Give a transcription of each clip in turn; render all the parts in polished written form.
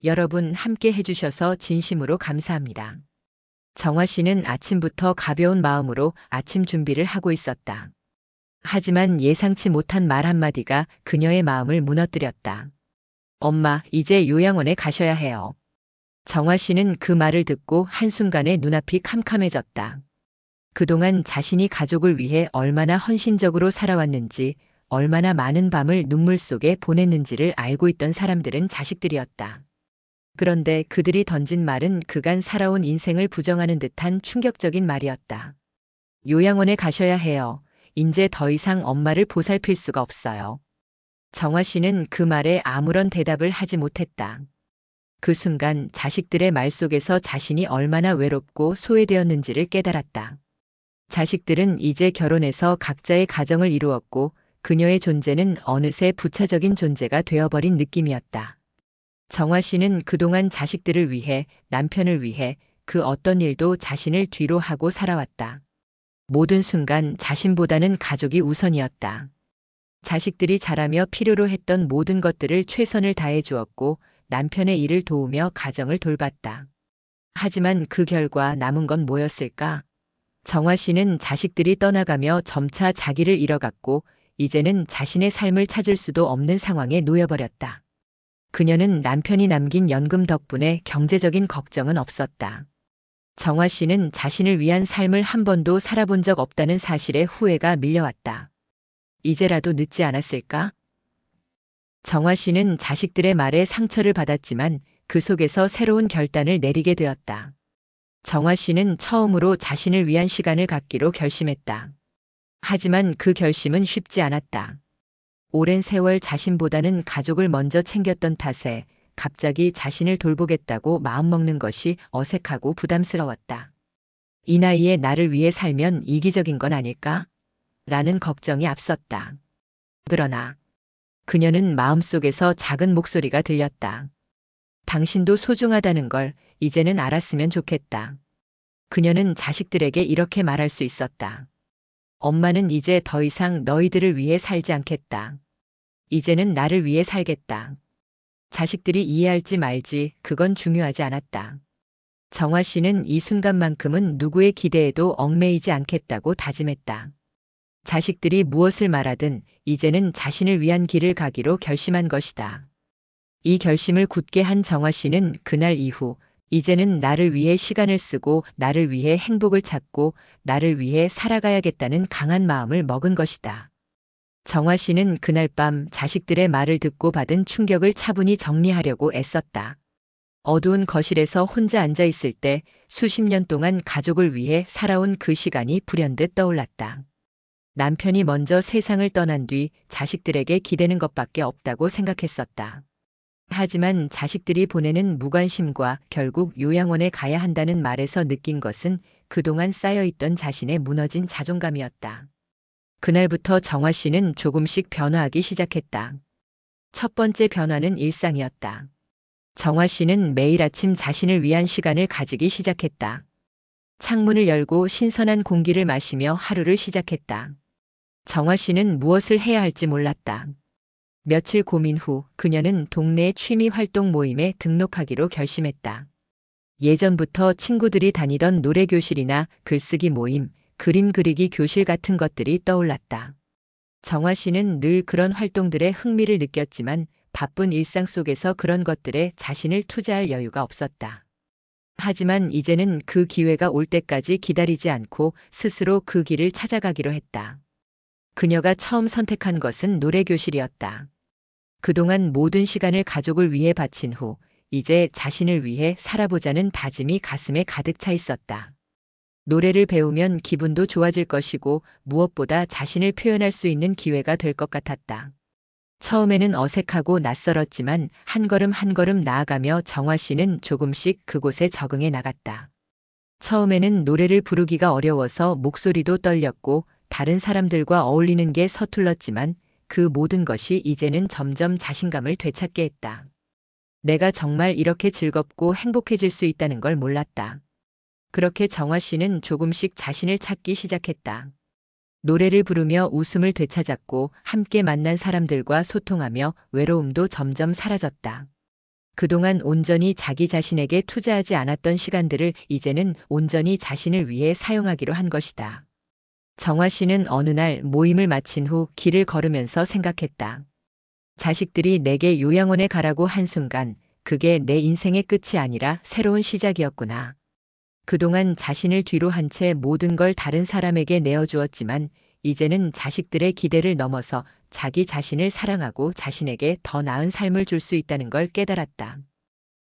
여러분 함께 해주셔서 진심으로 감사합니다. 정화 씨는 아침부터 가벼운 마음으로 아침 준비를 하고 있었다. 하지만 예상치 못한 말 한마디가 그녀의 마음을 무너뜨렸다. 엄마, 이제 요양원에 가셔야 해요. 정화 씨는 그 말을 듣고 한순간에 눈앞이 캄캄해졌다. 그동안 자신이 가족을 위해 얼마나 헌신적으로 살아왔는지, 얼마나 많은 밤을 눈물 속에 보냈는지를 알고 있던 사람들은 자식들이었다. 그런데 그들이 던진 말은 그간 살아온 인생을 부정하는 듯한 충격적인 말이었다. 요양원에 가셔야 해요. 이제 더 이상 엄마를 보살필 수가 없어요. 정화 씨는 그 말에 아무런 대답을 하지 못했다. 그 순간 자식들의 말 속에서 자신이 얼마나 외롭고 소외되었는지를 깨달았다. 자식들은 이제 결혼해서 각자의 가정을 이루었고 그녀의 존재는 어느새 부차적인 존재가 되어버린 느낌이었다. 정화 씨는 그동안 자식들을 위해, 남편을 위해 그 어떤 일도 자신을 뒤로 하고 살아왔다. 모든 순간 자신보다는 가족이 우선이었다. 자식들이 자라며 필요로 했던 모든 것들을 최선을 다해 주었고 남편의 일을 도우며 가정을 돌봤다. 하지만 그 결과 남은 건 뭐였을까? 정화 씨는 자식들이 떠나가며 점차 자기를 잃어갔고 이제는 자신의 삶을 찾을 수도 없는 상황에 놓여버렸다. 그녀는 남편이 남긴 연금 덕분에 경제적인 걱정은 없었다. 정화 씨는 자신을 위한 삶을 한 번도 살아본 적 없다는 사실에 후회가 밀려왔다. 이제라도 늦지 않았을까? 정화 씨는 자식들의 말에 상처를 받았지만 그 속에서 새로운 결단을 내리게 되었다. 정화 씨는 처음으로 자신을 위한 시간을 갖기로 결심했다. 하지만 그 결심은 쉽지 않았다. 오랜 세월 자신보다는 가족을 먼저 챙겼던 탓에 갑자기 자신을 돌보겠다고 마음먹는 것이 어색하고 부담스러웠다. 이 나이에 나를 위해 살면 이기적인 건 아닐까? 라는 걱정이 앞섰다. 그러나 그녀는 마음속에서 작은 목소리가 들렸다. 당신도 소중하다는 걸 이제는 알았으면 좋겠다. 그녀는 자식들에게 이렇게 말할 수 있었다. 엄마는 이제 더 이상 너희들을 위해 살지 않겠다. 이제는 나를 위해 살겠다. 자식들이 이해할지 말지 그건 중요하지 않았다. 정화 씨는 이 순간만큼은 누구의 기대에도 얽매이지 않겠다고 다짐했다. 자식들이 무엇을 말하든 이제는 자신을 위한 길을 가기로 결심한 것이다. 이 결심을 굳게 한 정화 씨는 그날 이후 이제는 나를 위해 시간을 쓰고 나를 위해 행복을 찾고 나를 위해 살아가야겠다는 강한 마음을 먹은 것이다. 정화 씨는 그날 밤 자식들의 말을 듣고 받은 충격을 차분히 정리하려고 애썼다. 어두운 거실에서 혼자 앉아 있을 때 수십 년 동안 가족을 위해 살아온 그 시간이 불현듯 떠올랐다. 남편이 먼저 세상을 떠난 뒤 자식들에게 기대는 것밖에 없다고 생각했었다. 하지만 자식들이 보내는 무관심과 결국 요양원에 가야 한다는 말에서 느낀 것은 그동안 쌓여있던 자신의 무너진 자존감이었다. 그날부터 정화 씨는 조금씩 변화하기 시작했다. 첫 번째 변화는 일상이었다. 정화 씨는 매일 아침 자신을 위한 시간을 가지기 시작했다. 창문을 열고 신선한 공기를 마시며 하루를 시작했다. 정화 씨는 무엇을 해야 할지 몰랐다. 며칠 고민 후 그녀는 동네 취미 활동 모임에 등록하기로 결심했다. 예전부터 친구들이 다니던 노래교실이나 글쓰기 모임, 그림 그리기 교실 같은 것들이 떠올랐다. 정화 씨는 늘 그런 활동들에 흥미를 느꼈지만 바쁜 일상 속에서 그런 것들에 자신을 투자할 여유가 없었다. 하지만 이제는 그 기회가 올 때까지 기다리지 않고 스스로 그 길을 찾아가기로 했다. 그녀가 처음 선택한 것은 노래교실이었다. 그동안 모든 시간을 가족을 위해 바친 후 이제 자신을 위해 살아보자는 다짐이 가슴에 가득 차 있었다. 노래를 배우면 기분도 좋아질 것이고 무엇보다 자신을 표현할 수 있는 기회가 될 것 같았다. 처음에는 어색하고 낯설었지만 한 걸음 한 걸음 나아가며 정화 씨는 조금씩 그곳에 적응해 나갔다. 처음에는 노래를 부르기가 어려워서 목소리도 떨렸고 다른 사람들과 어울리는 게 서툴렀지만 그 모든 것이 이제는 점점 자신감을 되찾게 했다. 내가 정말 이렇게 즐겁고 행복해질 수 있다는 걸 몰랐다. 그렇게 정화 씨는 조금씩 자신을 찾기 시작했다. 노래를 부르며 웃음을 되찾았고 함께 만난 사람들과 소통하며 외로움도 점점 사라졌다. 그동안 온전히 자기 자신에게 투자하지 않았던 시간들을 이제는 온전히 자신을 위해 사용하기로 한 것이다. 정화 씨는 어느 날 모임을 마친 후 길을 걸으면서 생각했다. 자식들이 내게 요양원에 가라고 한순간 그게 내 인생의 끝이 아니라 새로운 시작이었구나. 그동안 자신을 뒤로 한 채 모든 걸 다른 사람에게 내어주었지만 이제는 자식들의 기대를 넘어서 자기 자신을 사랑하고 자신에게 더 나은 삶을 줄 수 있다는 걸 깨달았다.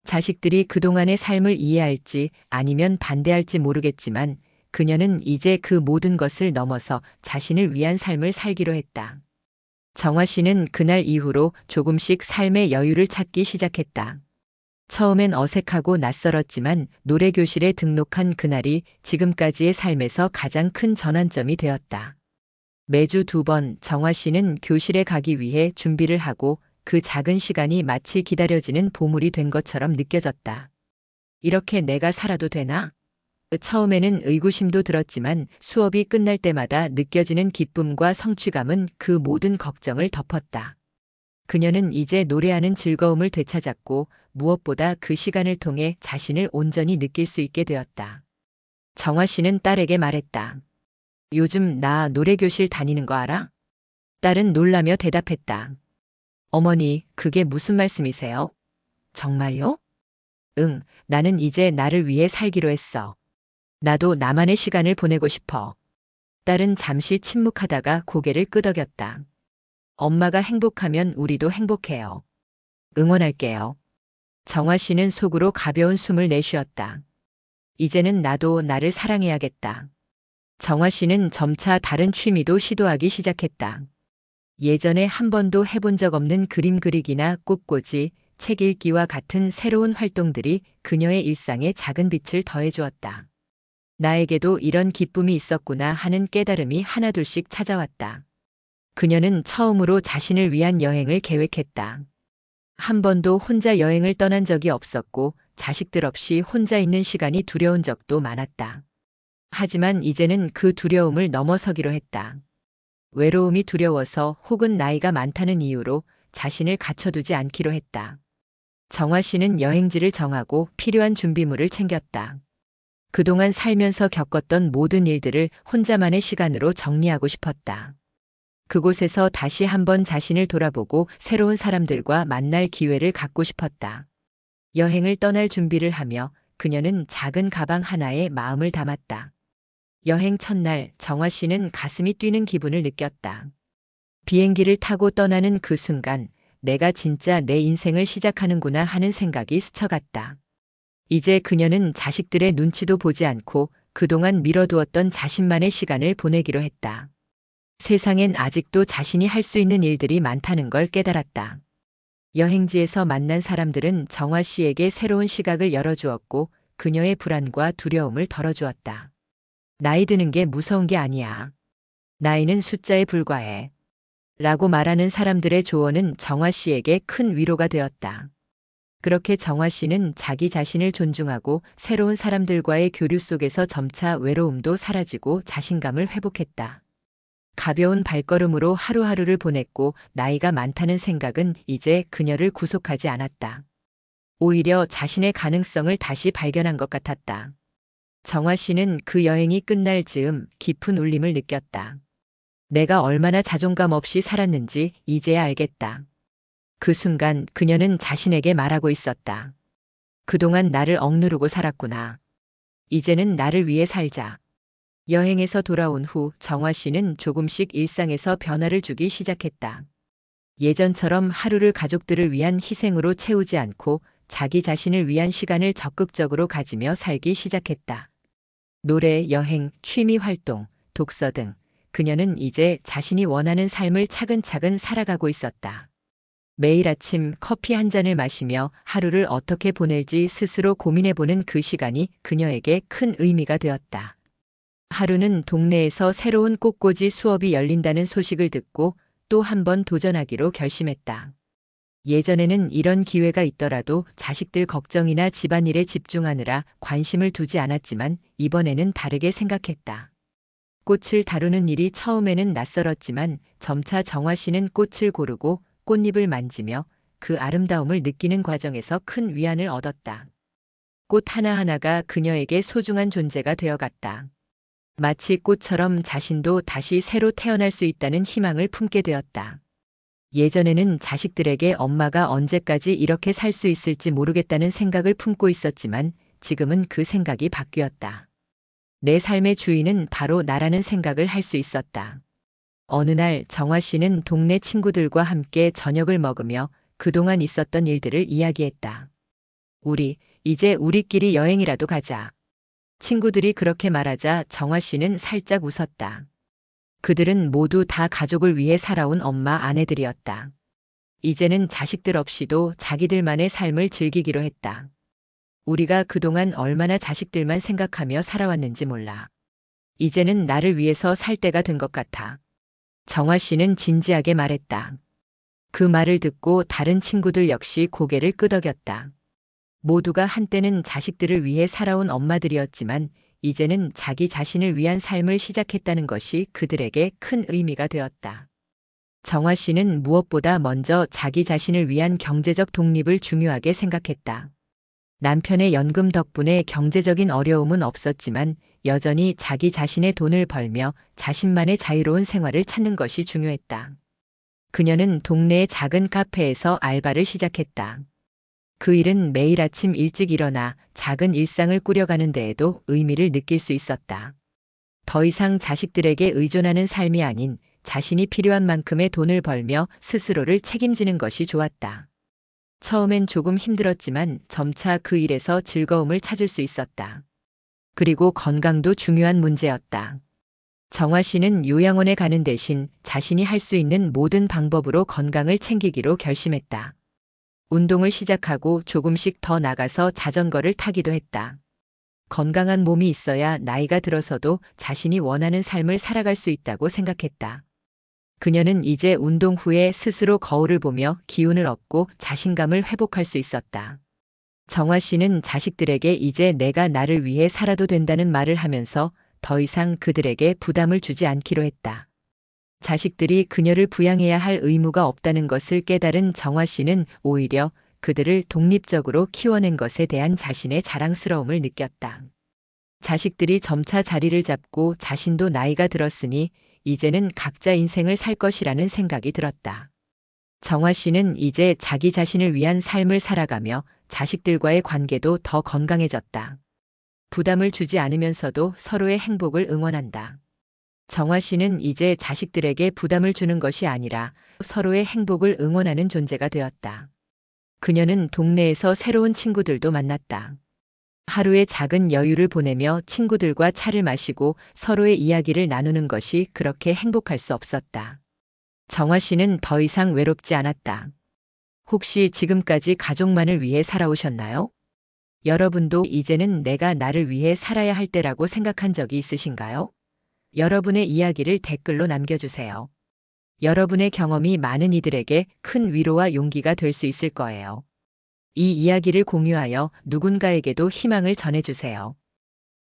자식들이 그동안의 삶을 이해할지 아니면 반대할지 모르겠지만 그녀는 이제 그 모든 것을 넘어서 자신을 위한 삶을 살기로 했다. 정화 씨는 그날 이후로 조금씩 삶의 여유를 찾기 시작했다. 처음엔 어색하고 낯설었지만 노래교실에 등록한 그날이 지금까지의 삶에서 가장 큰 전환점이 되었다. 매주 2번 정화 씨는 교실에 가기 위해 준비를 하고 그 작은 시간이 마치 기다려지는 보물이 된 것처럼 느껴졌다. 이렇게 내가 살아도 되나? 처음에는 의구심도 들었지만 수업이 끝날 때마다 느껴지는 기쁨과 성취감은 그 모든 걱정을 덮었다. 그녀는 이제 노래하는 즐거움을 되찾았고 무엇보다 그 시간을 통해 자신을 온전히 느낄 수 있게 되었다. 정화 씨는 딸에게 말했다. 요즘 나 노래교실 다니는 거 알아? 딸은 놀라며 대답했다. 어머니, 그게 무슨 말씀이세요? 정말요? 응, 나는 이제 나를 위해 살기로 했어. 나도 나만의 시간을 보내고 싶어. 딸은 잠시 침묵하다가 고개를 끄덕였다. 엄마가 행복하면 우리도 행복해요. 응원할게요. 정화 씨는 속으로 가벼운 숨을 내쉬었다. 이제는 나도 나를 사랑해야겠다. 정화 씨는 점차 다른 취미도 시도하기 시작했다. 예전에 한 번도 해본 적 없는 그림 그리기나 꽃꽂이, 책 읽기와 같은 새로운 활동들이 그녀의 일상에 작은 빛을 더해주었다. 나에게도 이런 기쁨이 있었구나 하는 깨달음이 하나둘씩 찾아왔다. 그녀는 처음으로 자신을 위한 여행을 계획했다. 한 번도 혼자 여행을 떠난 적이 없었고 자식들 없이 혼자 있는 시간이 두려운 적도 많았다. 하지만 이제는 그 두려움을 넘어서기로 했다. 외로움이 두려워서 혹은 나이가 많다는 이유로 자신을 갖춰두지 않기로 했다. 정화 씨는 여행지를 정하고 필요한 준비물을 챙겼다. 그동안 살면서 겪었던 모든 일들을 혼자만의 시간으로 정리하고 싶었다. 그곳에서 다시 한번 자신을 돌아보고 새로운 사람들과 만날 기회를 갖고 싶었다. 여행을 떠날 준비를 하며 그녀는 작은 가방 하나에 마음을 담았다. 여행 첫날 정화 씨는 가슴이 뛰는 기분을 느꼈다. 비행기를 타고 떠나는 그 순간 내가 진짜 내 인생을 시작하는구나 하는 생각이 스쳐갔다. 이제 그녀는 자식들의 눈치도 보지 않고 그동안 미뤄두었던 자신만의 시간을 보내기로 했다. 세상엔 아직도 자신이 할 수 있는 일들이 많다는 걸 깨달았다. 여행지에서 만난 사람들은 정화 씨에게 새로운 시각을 열어주었고 그녀의 불안과 두려움을 덜어주었다. 나이 드는 게 무서운 게 아니야. 나이는 숫자에 불과해. 라고 말하는 사람들의 조언은 정화 씨에게 큰 위로가 되었다. 그렇게 정화 씨는 자기 자신을 존중하고 새로운 사람들과의 교류 속에서 점차 외로움도 사라지고 자신감을 회복했다. 가벼운 발걸음으로 하루하루를 보냈고 나이가 많다는 생각은 이제 그녀를 구속하지 않았다. 오히려 자신의 가능성을 다시 발견한 것 같았다. 정화 씨는 그 여행이 끝날 즈음 깊은 울림을 느꼈다. 내가 얼마나 자존감 없이 살았는지 이제야 알겠다. 그 순간 그녀는 자신에게 말하고 있었다. 그동안 나를 억누르고 살았구나. 이제는 나를 위해 살자. 여행에서 돌아온 후 정화 씨는 조금씩 일상에서 변화를 주기 시작했다. 예전처럼 하루를 가족들을 위한 희생으로 채우지 않고 자기 자신을 위한 시간을 적극적으로 가지며 살기 시작했다. 노래, 여행, 취미 활동, 독서 등 그녀는 이제 자신이 원하는 삶을 차근차근 살아가고 있었다. 매일 아침 커피 한 잔을 마시며 하루를 어떻게 보낼지 스스로 고민해보는 그 시간이 그녀에게 큰 의미가 되었다. 하루는 동네에서 새로운 꽃꽂이 수업이 열린다는 소식을 듣고 또 한 번 도전하기로 결심했다. 예전에는 이런 기회가 있더라도 자식들 걱정이나 집안일에 집중하느라 관심을 두지 않았지만 이번에는 다르게 생각했다. 꽃을 다루는 일이 처음에는 낯설었지만 점차 정화 씨는 꽃을 고르고 꽃잎을 만지며 그 아름다움을 느끼는 과정에서 큰 위안을 얻었다. 꽃 하나하나가 그녀에게 소중한 존재가 되어갔다. 마치 꽃처럼 자신도 다시 새로 태어날 수 있다는 희망을 품게 되었다. 예전에는 자식들에게 엄마가 언제까지 이렇게 살 수 있을지 모르겠다는 생각을 품고 있었지만 지금은 그 생각이 바뀌었다. 내 삶의 주인은 바로 나라는 생각을 할 수 있었다. 어느 날 정화 씨는 동네 친구들과 함께 저녁을 먹으며 그동안 있었던 일들을 이야기했다. 이제 우리끼리 여행이라도 가자. 친구들이 그렇게 말하자 정화 씨는 살짝 웃었다. 그들은 모두 다 가족을 위해 살아온 엄마 아내들이었다. 이제는 자식들 없이도 자기들만의 삶을 즐기기로 했다. 우리가 그동안 얼마나 자식들만 생각하며 살아왔는지 몰라. 이제는 나를 위해서 살 때가 된 것 같아. 정화 씨는 진지하게 말했다. 그 말을 듣고 다른 친구들 역시 고개를 끄덕였다. 모두가 한때는 자식들을 위해 살아온 엄마들이었지만 이제는 자기 자신을 위한 삶을 시작했다는 것이 그들에게 큰 의미가 되었다. 정화 씨는 무엇보다 먼저 자기 자신을 위한 경제적 독립을 중요하게 생각했다. 남편의 연금 덕분에 경제적인 어려움은 없었지만 여전히 자기 자신의 돈을 벌며 자신만의 자유로운 생활을 찾는 것이 중요했다. 그녀는 동네의 작은 카페에서 알바를 시작했다. 그 일은 매일 아침 일찍 일어나 작은 일상을 꾸려가는 데에도 의미를 느낄 수 있었다. 더 이상 자식들에게 의존하는 삶이 아닌 자신이 필요한 만큼의 돈을 벌며 스스로를 책임지는 것이 좋았다. 처음엔 조금 힘들었지만 점차 그 일에서 즐거움을 찾을 수 있었다. 그리고 건강도 중요한 문제였다. 정화 씨는 요양원에 가는 대신 자신이 할 수 있는 모든 방법으로 건강을 챙기기로 결심했다. 운동을 시작하고 조금씩 더 나가서 자전거를 타기도 했다. 건강한 몸이 있어야 나이가 들어서도 자신이 원하는 삶을 살아갈 수 있다고 생각했다. 그녀는 이제 운동 후에 스스로 거울을 보며 기운을 얻고 자신감을 회복할 수 있었다. 정화 씨는 자식들에게 이제 내가 나를 위해 살아도 된다는 말을 하면서 더 이상 그들에게 부담을 주지 않기로 했다. 자식들이 그녀를 부양해야 할 의무가 없다는 것을 깨달은 정화 씨는 오히려 그들을 독립적으로 키워낸 것에 대한 자신의 자랑스러움을 느꼈다. 자식들이 점차 자리를 잡고 자신도 나이가 들었으니 이제는 각자 인생을 살 것이라는 생각이 들었다. 정화 씨는 이제 자기 자신을 위한 삶을 살아가며 자식들과의 관계도 더 건강해졌다. 부담을 주지 않으면서도 서로의 행복을 응원한다. 정화 씨는 이제 자식들에게 부담을 주는 것이 아니라 서로의 행복을 응원하는 존재가 되었다. 그녀는 동네에서 새로운 친구들도 만났다. 하루의 작은 여유를 보내며 친구들과 차를 마시고 서로의 이야기를 나누는 것이 그렇게 행복할 수 없었다. 정화 씨는 더 이상 외롭지 않았다. 혹시 지금까지 가족만을 위해 살아오셨나요? 여러분도 이제는 내가 나를 위해 살아야 할 때라고 생각한 적이 있으신가요? 여러분의 이야기를 댓글로 남겨주세요. 여러분의 경험이 많은 이들에게 큰 위로와 용기가 될 수 있을 거예요. 이 이야기를 공유하여 누군가에게도 희망을 전해주세요.